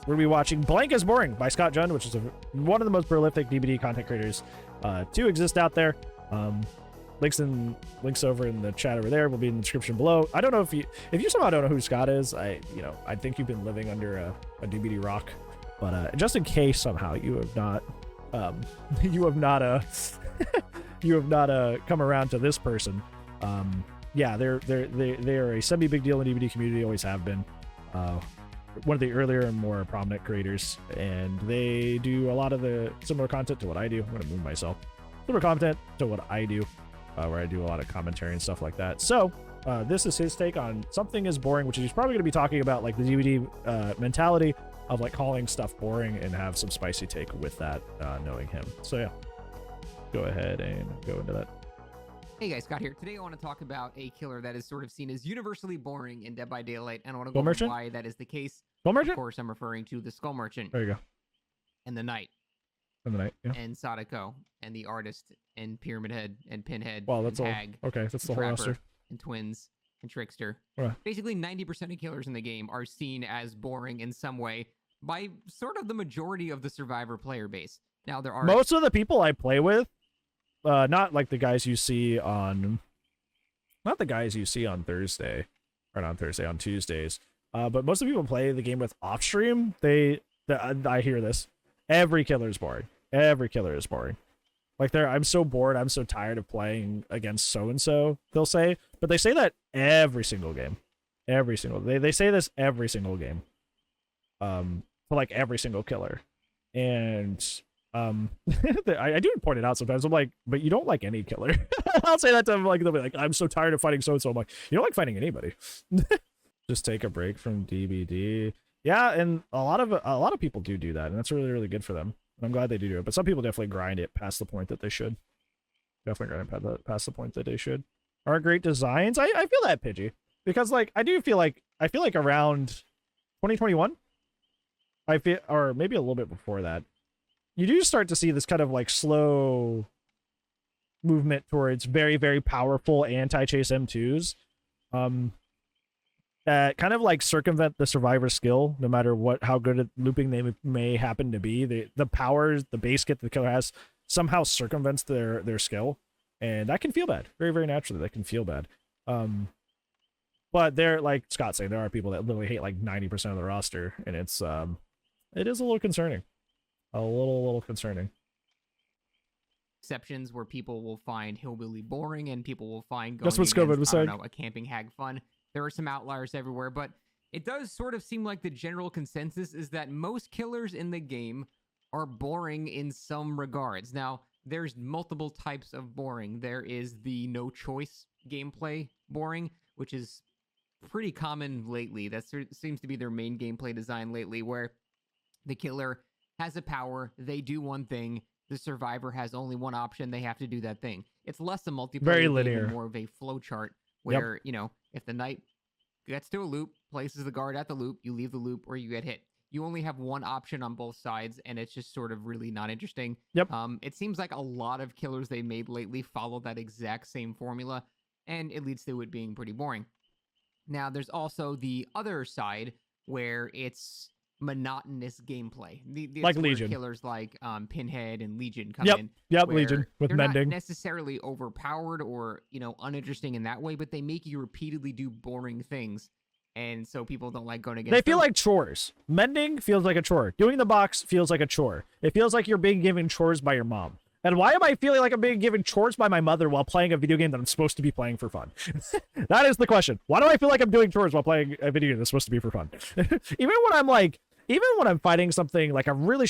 we're gonna be watching Blank is Boring by Scott Jund, which is one of the most prolific DBD content creators to exist out there. Links over in the chat over there will be in the description below. I don't know if you somehow don't know who Scott is, I think you've been living under a DBD rock, but just in case somehow you have not come around to this person, yeah, they're a semi big deal in the DBD community, always have been. One of the earlier and more prominent creators, and they do a lot of the similar content to what I do. I'm gonna move myself. Similar content to what I do, where I do a lot of commentary and stuff like that. So this is his take on Something is Boring, which he's probably gonna be talking about like the DBD mentality of like calling stuff boring and have some spicy take with that, knowing him. So yeah, go ahead and go into that. Hey guys, Scott here. Today I want to talk about a killer that is sort of seen as universally boring in Dead by Daylight, and I want to go over why that is the case. Skull Merchant? Of course, I'm referring to the Skull Merchant. There you go. And the Knight. And the Knight, yeah. And Sadako, and the Artist, and Pyramid Head, and Pinhead, wow, that's and all. Hag, Okay, that's the whole roster. And Twins, and Trickster. Right. Basically, 90% of killers in the game are seen as boring in some way by sort of the majority of the Survivor player base. Now, there are... Most of the people I play with, not like the guys you see on... Not the guys you see on Thursday, or not on Thursday, on Tuesdays. But most of the people play the game with off stream. I hear this. Every killer is boring. Every killer is boring. Like I'm so bored. I'm so tired of playing against so and so. They'll say, but they say that every single game. Every single. They say this every single game. For like every single killer, and I do point it out sometimes. I'm like, but you don't like any killer. I'll say that to them, like they'll be like, I'm so tired of fighting so and so. I'm like, you don't like fighting anybody. Just take a break from DBD. Yeah, and a lot of people do that, and that's really, really good for them. And I'm glad they do it. But some people definitely grind it past the point that they should. Definitely grind it past the point that they should. Aren't great designs. I feel that, Pidgey, because like I feel like around 2021, or maybe a little bit before that, you do start to see this kind of like slow movement towards very, very powerful anti-chase M2s. That kind of like circumvent the survivor skill, no matter how good at looping they may happen to be. The powers, the base kit the killer has somehow circumvents their skill, and that can feel bad. Very, very naturally, that can feel bad. But they're like Scott saying, there are people that literally hate like 90% of the roster, and it is a little concerning. A little concerning. Exceptions where people will find hillbilly boring and people will find going That's what Scobin was saying. A camping hag fun. There are some outliers everywhere, but it does sort of seem like the general consensus is that most killers in the game are boring in some regards. Now, there's multiple types of boring. There is the no choice gameplay boring, which is pretty common lately. That seems to be their main gameplay design lately, where the killer has a power, they do one thing, the survivor has only one option, they have to do that thing. It's less a multiplayer very game linear, and more of a flow chart where, if the Knight gets to a loop, places the guard at the loop, you leave the loop or you get hit. You only have one option on both sides, and it's just sort of really not interesting. Yep. It seems like a lot of killers they made lately follow that exact same formula, and it leads to it being pretty boring. Now, there's also the other side where it's monotonous gameplay. Like Legion. Killers like Pinhead and Legion come in. Yep, Legion with they're mending. Not necessarily overpowered or, uninteresting in that way, but they make you repeatedly do boring things. And so people don't like going against They feel like chores. Mending feels like a chore. Doing the box feels like a chore. It feels like you're being given chores by your mom. And why am I feeling like I'm being given chores by my mother while playing a video game that I'm supposed to be playing for fun? That is the question. Why do I feel like I'm doing chores while playing a video game that's supposed to be for fun? Even when I'm fighting something like a really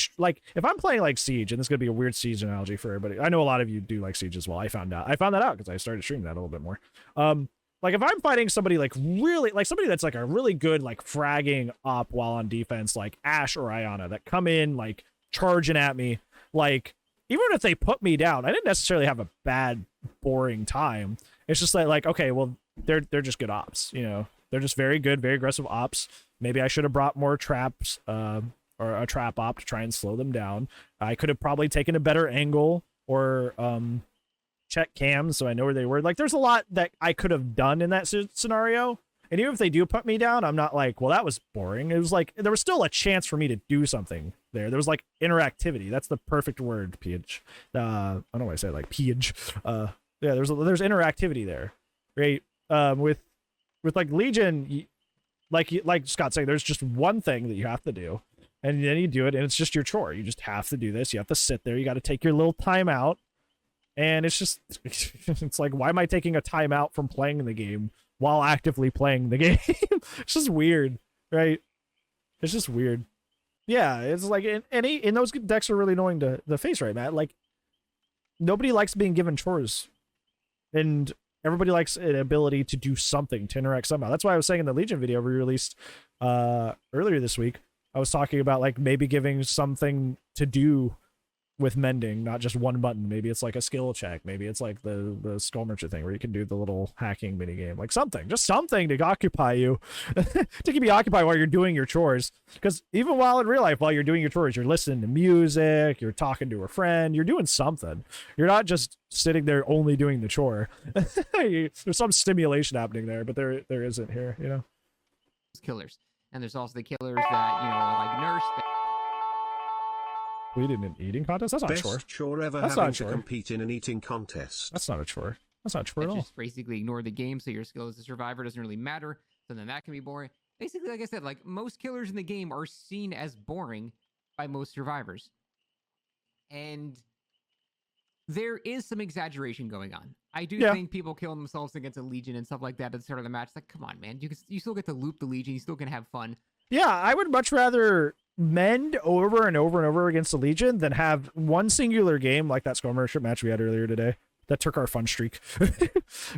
if I'm playing like Siege, and this is gonna be a weird Siege analogy for everybody. I know a lot of you do like Siege as well. I found that out because I started streaming that a little bit more. Like if I'm fighting somebody like really like somebody that's like a really good like fragging up while on defense, like Ashe or Iana, that come in like charging at me, like even if they put me down, I didn't necessarily have a bad boring time. It's just like okay, well they're just good ops, they're just very good, very aggressive ops. Maybe I should have brought more traps or a trap op to try and slow them down. I could have probably taken a better angle or check cams so I know where they were. Like there's a lot that I could have done in that scenario, And even if they do put me down, I'm not like, well, that was boring. It was like there was still a chance for me to do something there. There was like interactivity. That's the perfect word, Peach. I don't know why I say it like Peach. Yeah, there's interactivity there, right? With like Legion, like Scott saying, there's just one thing that you have to do, and then you do it, and it's just your chore. You just have to do this. You have to sit there. You got to take your little time out, and it's just it's like, why am I taking a time out from playing the game while actively playing the game? It's just weird, right? It's just weird. Yeah, it's like, and those decks are really annoying to face, right, Matt? Like, nobody likes being given chores, and everybody likes an ability to do something, to interact somehow. That's why I was saying in the Legion video we released earlier this week, I was talking about like maybe giving something to do with mending, not just one button. Maybe it's like a skill check. Maybe it's like the skull merchant thing where you can do the little hacking mini game, like something, just something to occupy you, to keep you occupied while you're doing your chores. Because even while in real life, while you're doing your chores, you're listening to music, you're talking to a friend, you're doing something. You're not just sitting there only doing the chore. There's some stimulation happening there, but there isn't here, you know. Killers, and there's also the killers that, you know, like nurse. We did an eating contest? That's not a chore. Best chore ever That's having not a to chore. compete in an eating contest. That's not a chore. That's not a chore at all. Just basically ignore the game, so your skill as a survivor doesn't really matter. So then that can be boring. Basically, like I said, like most killers in the game are seen as boring by most survivors. And there is some exaggeration going on. I do think people killing themselves against a Legion and stuff like that at the start of the match. Like, come on, man. You still get to loop the Legion. You still can have fun. Yeah, I would much rather mend over and over and over against the Legion than have one singular game like that skull merchant match we had earlier today that took our fun streak,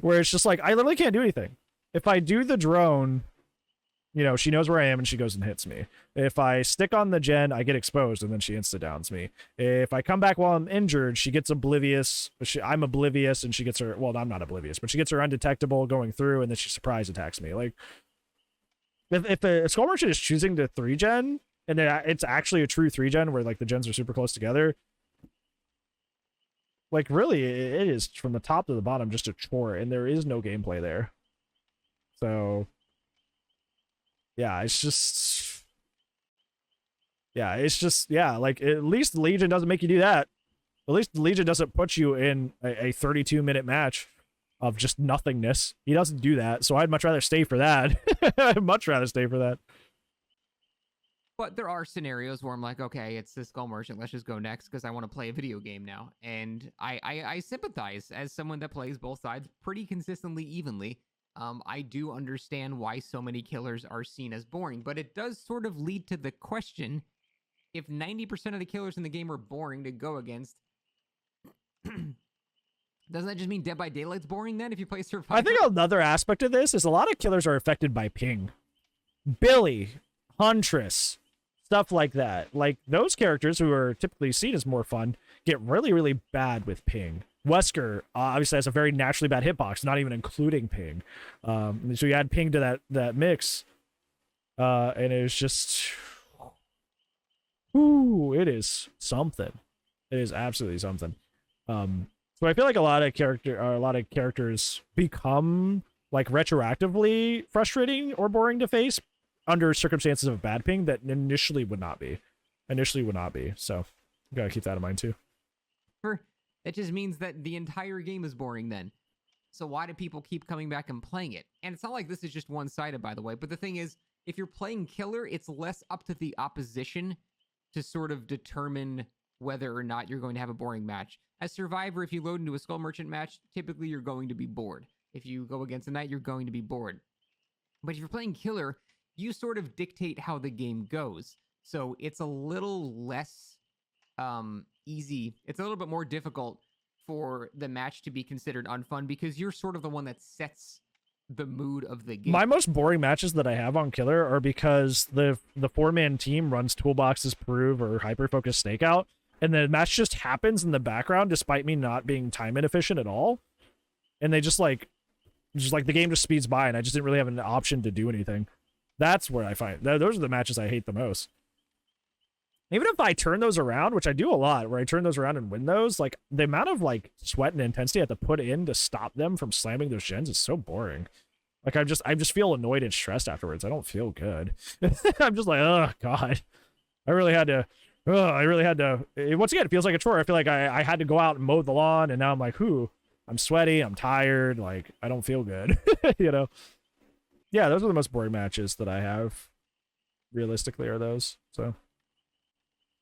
where it's just like, I literally can't do anything. If I do the drone, you know, she knows where I am and she goes and hits me. If I stick on the gen, I get exposed and then she insta-downs me. If I come back while I'm injured, she gets oblivious. I'm oblivious and she gets her, well, I'm not oblivious, but she gets her undetectable going through and then she surprise attacks me. Like, if a skull merchant is choosing to 3-gen, and it's actually a true 3-gen where like the gens are super close together, like really it is from the top to the bottom just a chore, and there is no gameplay there. So yeah, it's just like, at least the Legion doesn't make you do that. At least the Legion doesn't put you in a 32-minute match of just nothingness. He doesn't do that, so I'd much rather stay for that. I'd much rather stay for that. But there are scenarios where I'm like, okay, it's this skull merchant. Let's just go next because I want to play a video game now. And I sympathize as someone that plays both sides pretty consistently, evenly. I do understand why so many killers are seen as boring, but it does sort of lead to the question, if 90% of the killers in the game are boring to go against, doesn't that just mean Dead by Daylight's boring then if you play Survivor? I think another aspect of this is a lot of killers are affected by ping. Billy, Huntress, stuff like that. Like, those characters who are typically seen as more fun get really, really bad with ping. Wesker obviously has a very naturally bad hitbox, not even including ping. So you add ping to that mix, and it's just, ooh, it is something. It is absolutely something. So I feel like a lot of characters become like retroactively frustrating or boring to face under circumstances of bad ping that initially would not be. So you gotta keep that in mind too. That just means that the entire game is boring then. So why do people keep coming back and playing it? And it's not like this is just one-sided, by the way, but the thing is, if you're playing killer, it's less up to the opposition to sort of determine whether or not you're going to have a boring match. As Survivor, if you load into a skull merchant match, typically you're going to be bored. If you go against a knight, you're going to be bored. But if you're playing killer, you sort of dictate how the game goes. So it's a little less easy. It's a little bit more difficult for the match to be considered unfun because you're sort of the one that sets the mood of the game. My most boring matches that I have on killer are because the 4-man team runs Toolbox's Prove or Hyper Focus Stakeout, and the match just happens in the background despite me not being time inefficient at all. And they just like the game just speeds by and I just didn't really have an option to do anything. That's where I find those are the matches I hate the most. Even if I turn those around, which I do a lot, where I turn those around and win those, like the amount of like sweat and intensity I have to put in to stop them from slamming those gens is so boring. Like I just feel annoyed and stressed afterwards. I don't feel good. I'm just like, oh god, I really had to. Oh, I really had to. Once again, it feels like a chore. I feel like I had to go out and mow the lawn, and now I'm like, whoo, I'm sweaty, I'm tired, like I don't feel good. You know? Yeah, those are the most boring matches that I have. Realistically, are those so?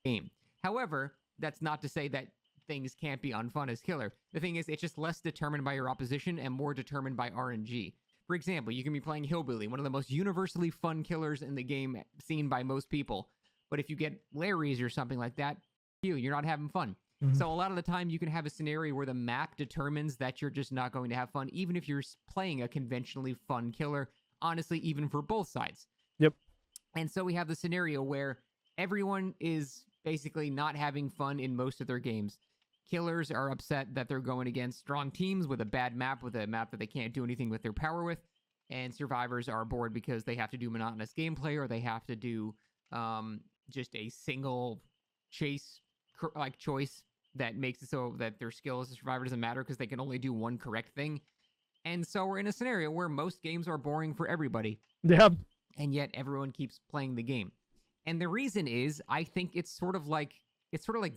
Game. However, that's not to say that things can't be unfun as killer. The thing is, it's just less determined by your opposition and more determined by RNG. For example, you can be playing Hillbilly, one of the most universally fun killers in the game seen by most people. But if you get Larry's or something like that, you're not having fun. Mm-hmm. So a lot of the time you can have a scenario where the map determines that you're just not going to have fun, even if you're playing a conventionally fun killer, honestly, even for both sides. Yep. And so we have the scenario where everyone is basically not having fun in most of their games. Killers are upset that they're going against strong teams with a bad map, with a map that they can't do anything with their power with. And survivors are bored because they have to do monotonous gameplay, or they have to do just a single chase choice that makes it so that their skill as a survivor doesn't matter because they can only do one correct thing. And so we're in a scenario where most games are boring for everybody. Yeah. And yet everyone keeps playing the game. And the reason is, I think it's sort of like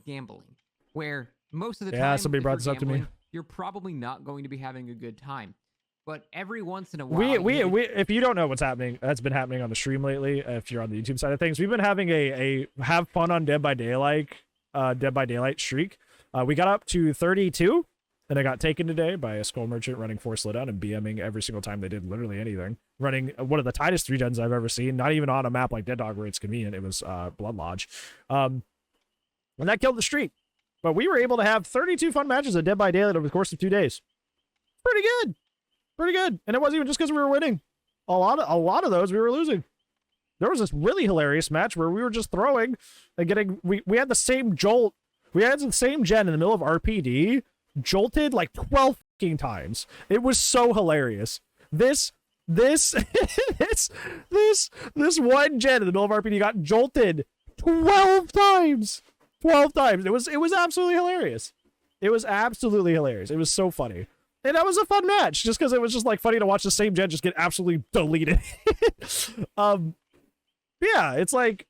gambling, where most of the time, somebody brought this up to me. You're probably not going to be having a good time. But every once in a while, we if you don't know what's happening, that's been happening on the stream lately. If you're on the YouTube side of things, we've been having a have fun on Dead by Daylight streak. We got up to 32, and I got taken today by a skull merchant running 4 slowdown and BMing every single time they did literally anything. Running one of the tightest 3 gens I've ever seen. Not even on a map like Dead Dog where it's convenient. It was Blood Lodge, and that killed the streak. But we were able to have 32 fun matches at Dead by Daylight over the course of 2 days. Pretty good. Pretty good. And it wasn't even just because we were winning. A lot of those we were losing. There was this really hilarious match where we were just throwing and getting, we had the same jolt. We had the same gen in the middle of RPD, jolted like 12 fucking times. It was so hilarious. This one gen in the middle of RPD got jolted 12 times. 12 times. It was absolutely hilarious. It was absolutely hilarious. It was so funny. And that was a fun match, just because it was just like funny to watch the same gen just get absolutely deleted. Yeah, it's like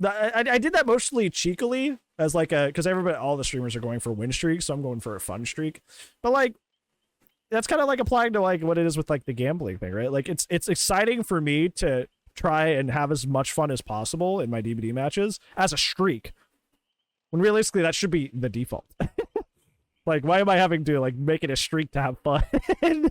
I did that mostly cheekily as like because all the streamers are going for win streaks, so I'm going for a fun streak. But like that's kind of like applying to like what it is with like the gambling thing, right? Like it's exciting for me to try and have as much fun as possible in my DBD matches as a streak, when realistically that should be the default. Like, why am I having to like make it a streak to have fun? You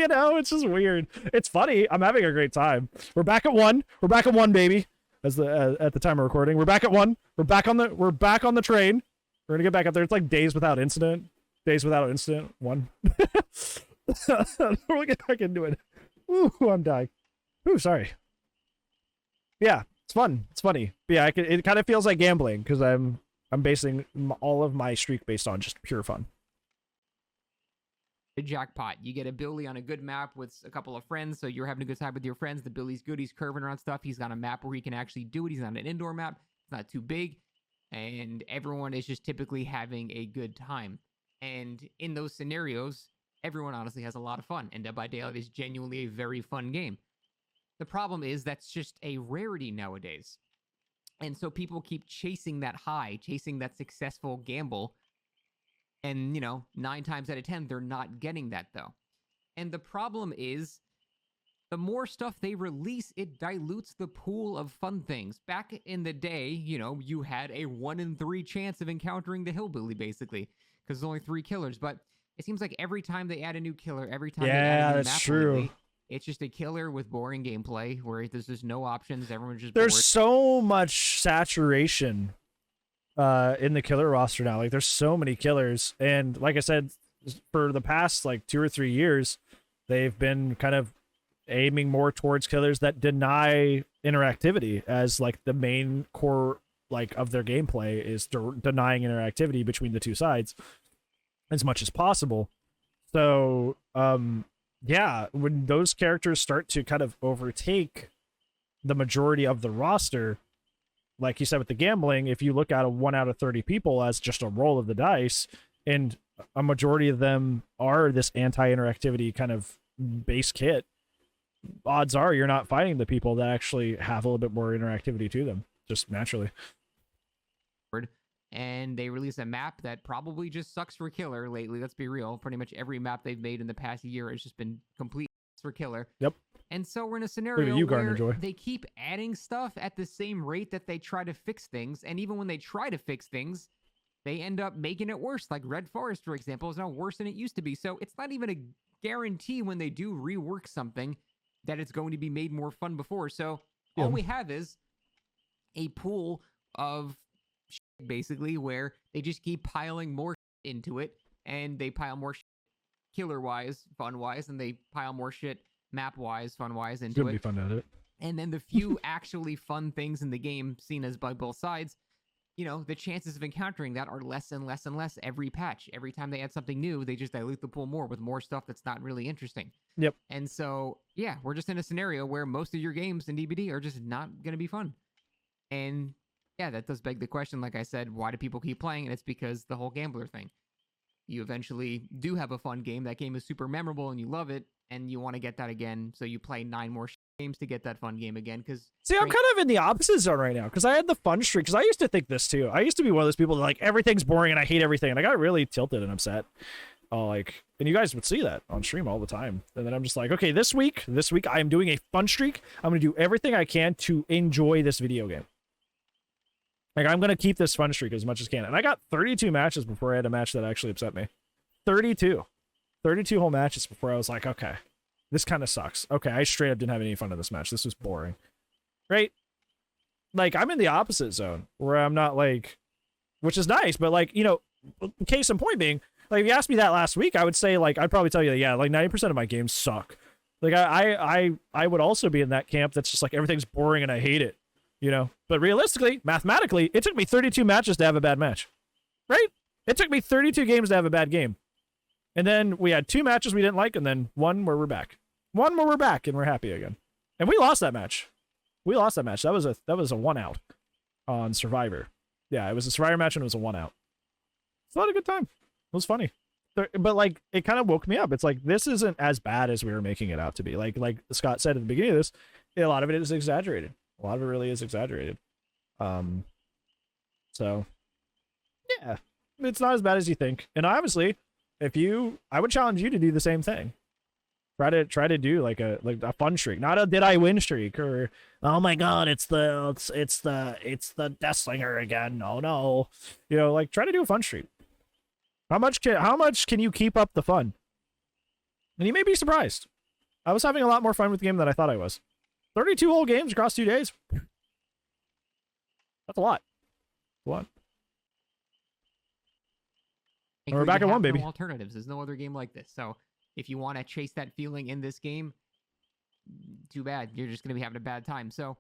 know, it's just weird. It's funny. I'm having a great time. We're back at 1. We're back at 1, baby. At the time of recording, we're back at 1. We're back on the train. We're gonna get back up there. It's like days without incident. 1. We'll get back into it. Ooh, I'm dying. Ooh, sorry. Yeah, it's fun. It's funny. But yeah, it kind of feels like gambling because I'm basing all of my streak based on just pure fun. The jackpot. You get a Billy on a good map with a couple of friends, so you're having a good time with your friends. The Billy's good. He's curving around stuff. He's got a map where he can actually do it. He's on an indoor map. It's not too big. And everyone is just typically having a good time. And in those scenarios, everyone honestly has a lot of fun. And Dead by Daylight is genuinely a very fun game. The problem is that's just a rarity nowadays. And so people keep chasing that high, chasing that successful gamble. And, 9 times out of 10, they're not getting that, though. And the problem is, the more stuff they release, it dilutes the pool of fun things. Back in the day, you had a 1 in 3 chance of encountering the Hillbilly, basically, because there's only 3 killers. But it seems like every time they add a new killer, every time they add a new map, true. It's just a killer with boring gameplay where there's just no options. Everyone's just There's bored. so much saturation in the killer roster now. Like, there's so many killers. And like I said, for the past, 2 or 3 years, they've been kind of aiming more towards killers that deny interactivity as, the main core, of their gameplay is denying interactivity between the two sides as much as possible. So, yeah, when those characters start to kind of overtake the majority of the roster, like you said with the gambling, if you look at a 1 out of 30 people as just a roll of the dice, and a majority of them are this anti-interactivity kind of base kit, odds are you're not fighting the people that actually have a little bit more interactivity to them, just naturally. And they release a map that probably just sucks for killer lately. Let's be real. Pretty much every map they've made in the past year has just been complete for killer. Yep. And so we're in a scenario where they keep adding stuff at the same rate that they try to fix things. And even when they try to fix things, they end up making it worse. Like Red Forest, for example, is now worse than it used to be. So it's not even a guarantee when they do rework something that it's going to be made more fun before. So all we have is a pool of basically where they just keep piling more into it, and they pile more killer wise, fun wise, and they pile more shit map wise, fun wise into it. Be fun to edit. And then the few actually fun things in the game seen as by both sides, you know, the chances of encountering that are less and less and less every patch. Every time they add something new, they just dilute the pool more with more stuff that's not really interesting. Yep. And so, yeah, we're just in a scenario where most of your games in DBD are just not going to be fun. And yeah, that does beg the question, like I said, why do people keep playing? And it's because the whole gambler thing. You eventually do have a fun game. That game is super memorable and you love it, and you want to get that again. So you play 9 more games to get that fun game again. See, I'm kind of in the opposite zone right now, because I had the fun streak. Because I used to think this too. I used to be one of those people that like everything's boring and I hate everything, and I got really tilted and upset. And you guys would see that on stream all the time. And then I'm just like, okay, this week I am doing a fun streak. I'm going to do everything I can to enjoy this video game. Like, I'm going to keep this fun streak as much as I can. And I got 32 matches before I had a match that actually upset me. 32 whole matches before I was like, okay, this kind of sucks. Okay, I straight up didn't have any fun in this match. This was boring. Right? Like, I'm in the opposite zone where I'm not like, which is nice, but like, you know, case in point being, like, if you asked me that last week, I would say, like, I'd probably tell you, yeah, like 90% of my games suck. Like, I would also be in that camp that's just like everything's boring and I hate it. You know, but realistically, mathematically, it took me 32 matches to have a bad match, right? It took me 32 games to have a bad game. And then we had 2 matches we didn't like, and then 1 where we're back. 1 where we're back and we're happy again. And we lost that match. That was a 1 out on Survivor. Yeah, it was a Survivor match and it was a 1 out. It's not a good time. It was funny. But like, it kind of woke me up. It's like, this isn't as bad as we were making it out to be. Like Scott said at the beginning of this, a lot of it is exaggerated. A lot of it really is exaggerated. So yeah, it's not as bad as you think. And obviously, I would challenge you to do the same thing. Try to do like a fun streak, not a did I win streak or oh my god, it's the Death Slinger again. Oh no, you know, like try to do a fun streak. How much can you keep up the fun? And you may be surprised. I was having a lot more fun with the game than I thought I was. 32 whole games across 2 days. That's a lot. A lot. And we're back at 1, baby. No alternatives. There's no other game like this. So if you want to chase that feeling in this game, too bad. You're just going to be having a bad time. So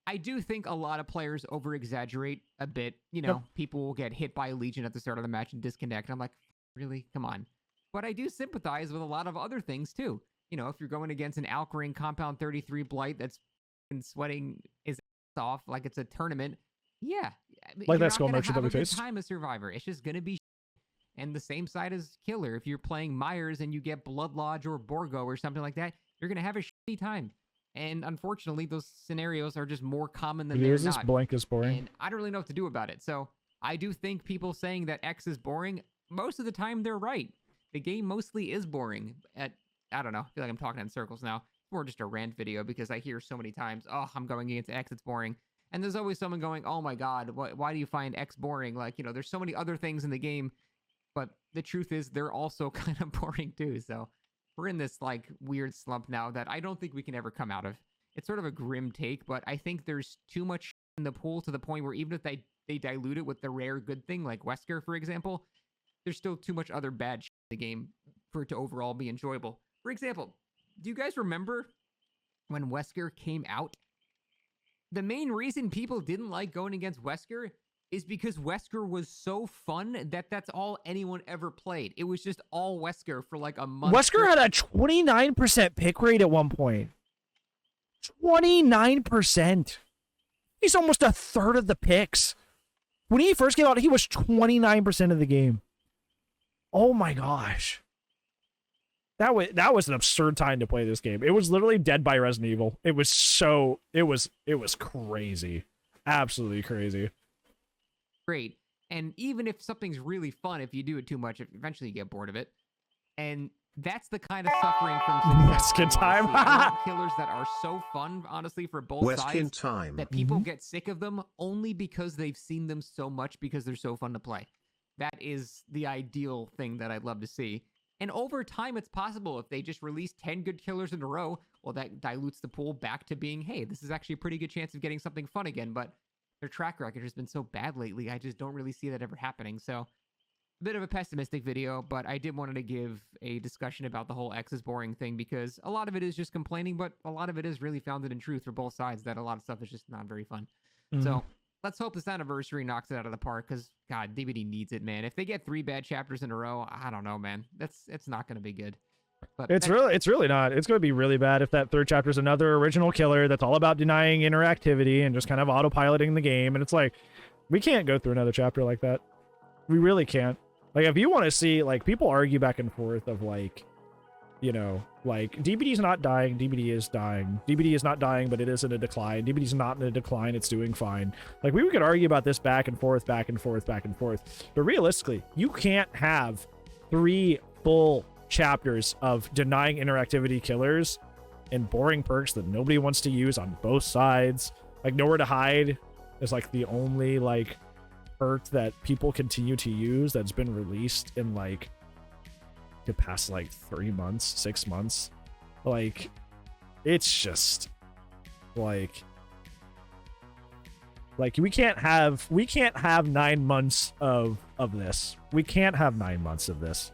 I do think a lot of players over-exaggerate a bit. You know, people will get hit by a Legion at the start of the match and disconnect. I'm like, really? Come on. But I do sympathize with a lot of other things, too. You know, if you're going against an Alkring Compound 33 Blight that's sweating his ass off like it's a tournament, yeah. Like that skull merchant that we faced. Time as Survivor. It's just going to be and the same side as Killer. If you're playing Myers and you get Blood Lodge or Borgo or something like that, you're going to have a shitty time. And unfortunately, those scenarios are just more common than they're not. Blank is boring. And I don't really know what to do about it. So I do think people saying that X is boring, most of the time they're right. The game mostly is boring. I don't know. I feel like I'm talking in circles now. It's more just a rant video because I hear so many times, oh, I'm going against X, it's boring. And there's always someone going, oh my god, why do you find X boring? Like, you know, there's so many other things in the game. But the truth is, they're also kind of boring too. So we're in this like weird slump now that I don't think we can ever come out of. It's sort of a grim take, but I think there's too much in the pool to the point where even if they dilute it with the rare good thing, like Wesker, for example, there's still too much other bad shit in the game for it to overall be enjoyable. For example, do you guys remember when Wesker came out? The main reason people didn't like going against Wesker is because Wesker was so fun that that's all anyone ever played. It was just all Wesker for like a month. Wesker had a 29% pick rate at one point. 29%. He's almost a third of the picks. When he first came out, he was 29% of the game. Oh my gosh. that was an absurd time to play this game. It was literally Dead by Resident Evil. It was crazy, absolutely crazy. Great. And even if something's really fun, if you do it too much, eventually you get bored of it. And that's the kind of suffering from success. Westkin time. Killers that are so fun, honestly, for both Westkin sides, time. that people get sick of them only because they've seen them so much because they're so fun to play. That is the ideal thing that I'd love to see. And over time, it's possible if they just release 10 good killers in a row, well, that dilutes the pool back to being, hey, this is actually a pretty good chance of getting something fun again. But their track record has been so bad lately, I just don't really see that ever happening. So a bit of a pessimistic video, but I did want to give a discussion about the whole X is boring thing, because a lot of it is just complaining, but a lot of it is really founded in truth for both sides, that a lot of stuff is just not very fun. So let's hope this anniversary knocks it out of the park, because God, DBD needs it, man. If they get 3 bad chapters in a row, I don't know, man. It's not going to be good. But it's really not. It's going to be really bad if that 3rd chapter is another original killer that's all about denying interactivity and just kind of autopiloting the game. And it's like, we can't go through another chapter like that. We really can't. Like, if you want to see, like, people argue back and forth of, like, you know, like, DBD's not dying, DBD is dying. DBD is not dying, but it is in a decline. DBD's not in a decline, it's doing fine. Like, we could argue about this back and forth, back and forth, back and forth. But realistically, you can't have 3 full chapters of denying interactivity killers and boring perks that nobody wants to use on both sides. Like, Nowhere to Hide is, like, the only, like, perk that people continue to use that's been released in, like, the past, like, 3 months, 6 months. Like, it's just like we can't have 9 months of this. We can't have 9 months of this.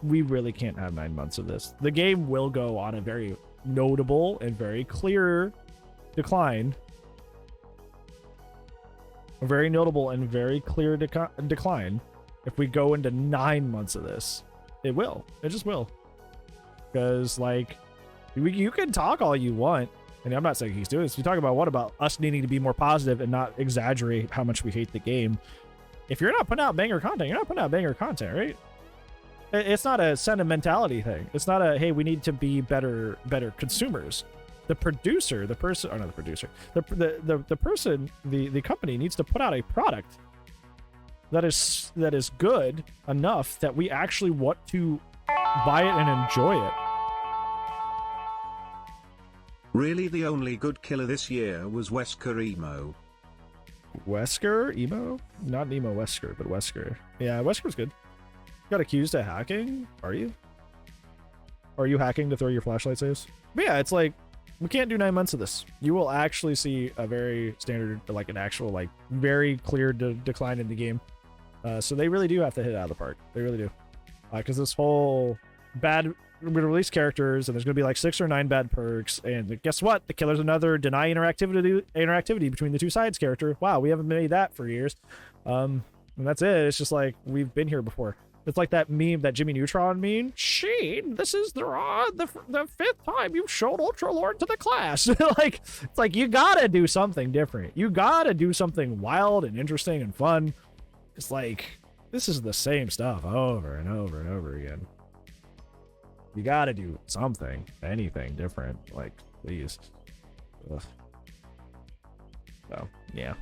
We really can't have 9 months of this. The game will go on a very notable and very clear decline. A very notable and very clear decline. If we go into 9 months of this, it will. It just will. Because, like, you can talk all you want, and I'm not saying he's doing this. We talk about what about us needing to be more positive and not exaggerate how much we hate the game. If you're not putting out banger content, you're not putting out banger content, right? It's not a sentimentality thing. It's not a, hey, we need to be better consumers. The producer, the person, or not the producer, the person, the company needs to put out a product that is good enough that we actually want to buy it and enjoy it. Really, the only good killer this year was Wesker Emo. Wesker Emo? Not Emo Wesker, but Wesker. Yeah, Wesker's good. Got accused of hacking? Are you? Are you hacking to throw your flashlight saves? But yeah, it's like, we can't do 9 months of this. You will actually see a very standard, like an actual, like, very clear decline in the game. So they really do have to hit it out of the park. They really do. Because this whole bad, we're going to release characters, and there's going to be like 6 or 9 bad perks. And guess what? The killer's another deny interactivity between the two sides character. Wow, we haven't made that for years. And that's it. It's just like, we've been here before. It's like that meme, that Jimmy Neutron meme. Sheen, this is the 5th time you've showed Ultra Lord to the class. Like, it's like, you gotta do something different. You gotta do something wild and interesting and fun. It's like, this is the same stuff over and over and over again. You gotta do something, anything different. Like, please. Ugh. So, yeah.